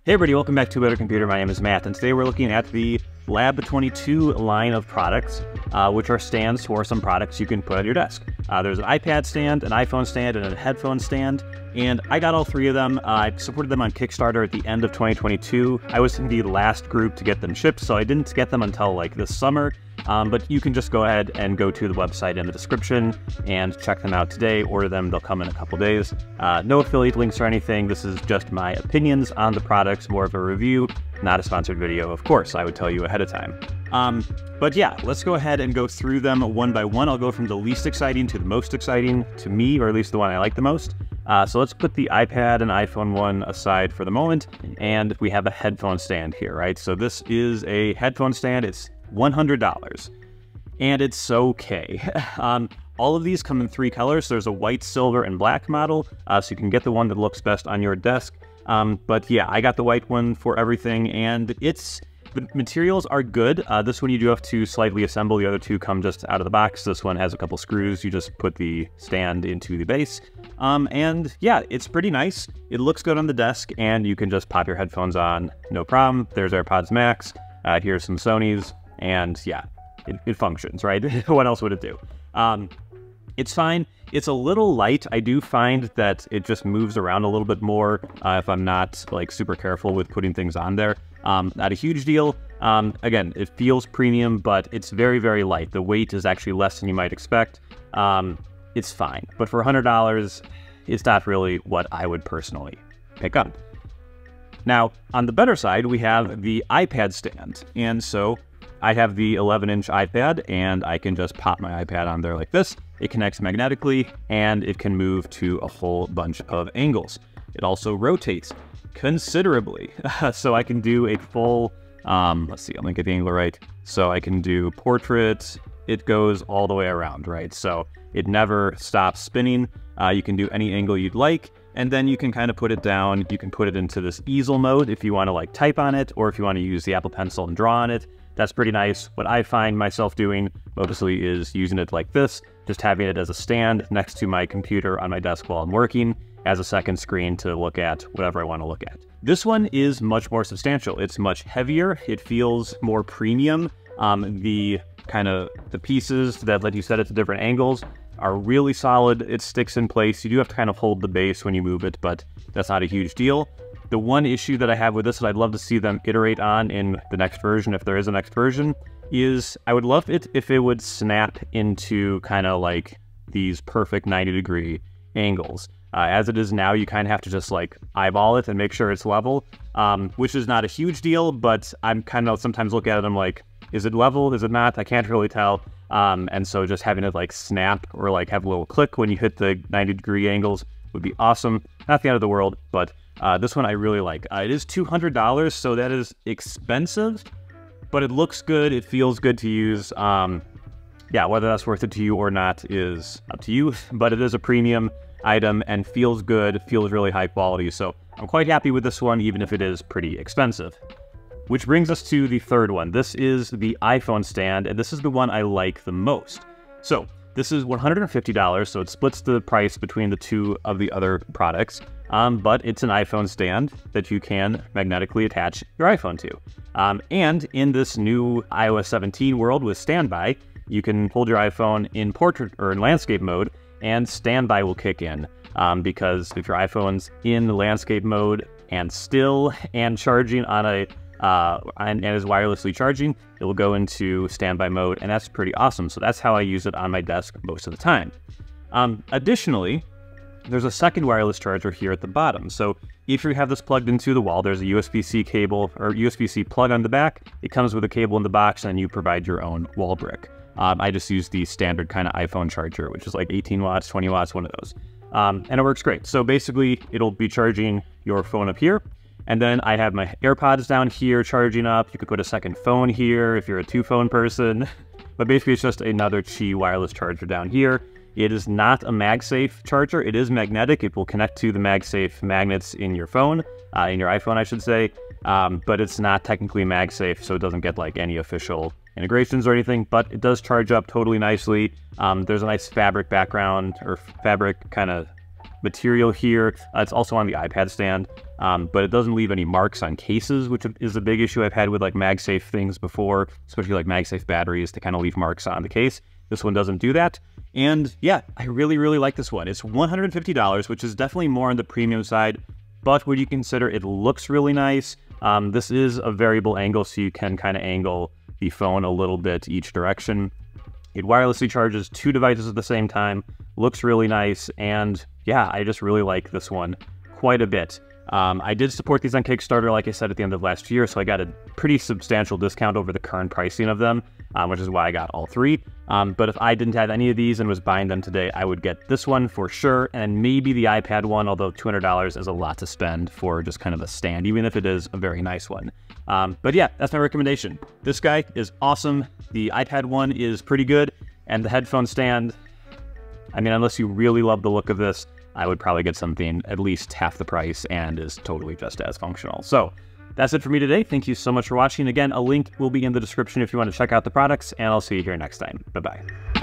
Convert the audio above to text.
Hey everybody, welcome back to A Better Computer. My name is Matt, and today we're looking at the LAB22 line of products, which are stands for some products you can put on your desk. There's an iPad stand, an iPhone stand, and a headphone stand, and I got all three of them. I supported them on Kickstarter at the end of 2022. I was in the last group to get them shipped, so I didn't get them until like this summer. But you can just go ahead and go to the website in the description and check them out today, order them, they'll come in a couple days. No affiliate links or anything, this is just my opinions on the products, more of a review, not a sponsored video, of course, I would tell you ahead of time. But yeah, let's go ahead and go through them one by one. I'll go from the least exciting to the most exciting to me, or at least the one I like the most. So let's put the iPad and iPhone one aside for the moment, and we have a headphone stand here, right? So this is a headphone stand, it's $100, and it's okay. All of these come in three colors. There's a white, silver, and black model, so you can get the one that looks best on your desk. But yeah, I got the white one for everything, and the materials are good. This one you do have to slightly assemble. The other two come just out of the box. This one has a couple screws. You just put the stand into the base. And yeah, it's pretty nice. It looks good on the desk, and you can just pop your headphones on, no problem. There's AirPods Max. Here's some Sonys. And yeah, it functions, right? What else would it do? It's fine. It's a little light. I do find that it just moves around a little bit more if I'm not like super careful with putting things on there. Not a huge deal. Again, it feels premium, but it's very, very light. The weight is actually less than you might expect. It's fine. But for $100, it's not really what I would personally pick up. Now, on the better side, we have the iPad stand. And so I have the 11-inch iPad, and I can just pop my iPad on there like this. It connects magnetically, and it can move to a whole bunch of angles. It also rotates considerably. So I can do a full, let's see, let me get the angle right. So I can do portrait. It goes all the way around, right? So it never stops spinning. You can do any angle you'd like. And then you can kind of put it down. You can put it into this easel mode if you want to like type on it, or if you want to use the Apple Pencil and draw on it. That's pretty nice. What I find myself doing mostly is using it like this, just having it as a stand next to my computer on my desk while I'm working, as a second screen to look at whatever I want to look at. This one is much more substantial. It's much heavier. It feels more premium. The pieces that let you set it to different angles are really solid. It sticks in place. You do have to kind of hold the base when you move it, but that's not a huge deal. The one issue that I have with this that I'd love to see them iterate on in the next version, if there is a next version, is I would love it if it would snap into kind of like these perfect 90-degree angles. As it is now, you kind of have to just like eyeball it and make sure it's level, which is not a huge deal, but I'm kind of sometimes look at it, I'm like, is it level? Is it not? I can't really tell. And so just having it like snap or like have a little click when you hit the 90-degree angles would be awesome. Not the end of the world, but this one I really like. It is $200, so that is expensive, but it looks good. It feels good to use. Yeah, whether that's worth it to you or not is up to you, but it is a premium item and feels good, feels really high quality. So I'm quite happy with this one, even if it is pretty expensive. Which brings us to the third one. This is the iPhone stand, and this is the one I like the most. So this is $150, so it splits the price between the two of the other products, but it's an iPhone stand that you can magnetically attach your iPhone to. And in this new iOS 17 world with standby, you can hold your iPhone in portrait or in landscape mode, and standby will kick in, because if your iPhone's in the landscape mode and still and charging on a and is wirelessly charging, it will go into standby mode, and that's pretty awesome. So that's how I use it on my desk most of the time. Additionally, there's a second wireless charger here at the bottom. So if you have this plugged into the wall, there's a USB-C cable or USB-C plug on the back. It comes with a cable in the box, and you provide your own wall brick. I just use the standard kind of iPhone charger, which is like 18 watts, 20 watts, one of those. And it works great. So basically, it'll be charging your phone up here. And then I have my AirPods down here charging up. You could put a second phone here if you're a two-phone person. But basically, it's just another Qi wireless charger down here. It is not a MagSafe charger. It is magnetic. It will connect to the MagSafe magnets in your phone, in your iPhone, I should say. But it's not technically MagSafe, so it doesn't get like any official integrations or anything. But it does charge up totally nicely. There's a nice fabric background or fabric kind of material here. It's also on the iPad stand. but it doesn't leave any marks on cases, which is a big issue I've had with like MagSafe things before, especially like MagSafe batteries to kind of leave marks on the case. This one doesn't do that. And yeah, I really, really like this one. It's $150, which is definitely more on the premium side, but when you consider it looks really nice, this is a variable angle, so you can kind of angle the phone a little bit each direction. It wirelessly charges 2 devices at the same time, looks really nice, and yeah, I just really like this one quite a bit. I did support these on Kickstarter, like I said, at the end of last year, so I got a pretty substantial discount over the current pricing of them, which is why I got all 3. But if I didn't have any of these and was buying them today, I would get this one for sure, and maybe the iPad one, although $200 is a lot to spend for just kind of a stand, even if it is a very nice one. But yeah, that's my recommendation. This guy is awesome. The iPad one is pretty good, and the headphone stand, I mean, unless you really love the look of this, I would probably get something at least half the price and is totally just as functional. So that's it for me today. Thank you so much for watching. Again, a link will be in the description if you want to check out the products, and I'll see you here next time. Bye-bye.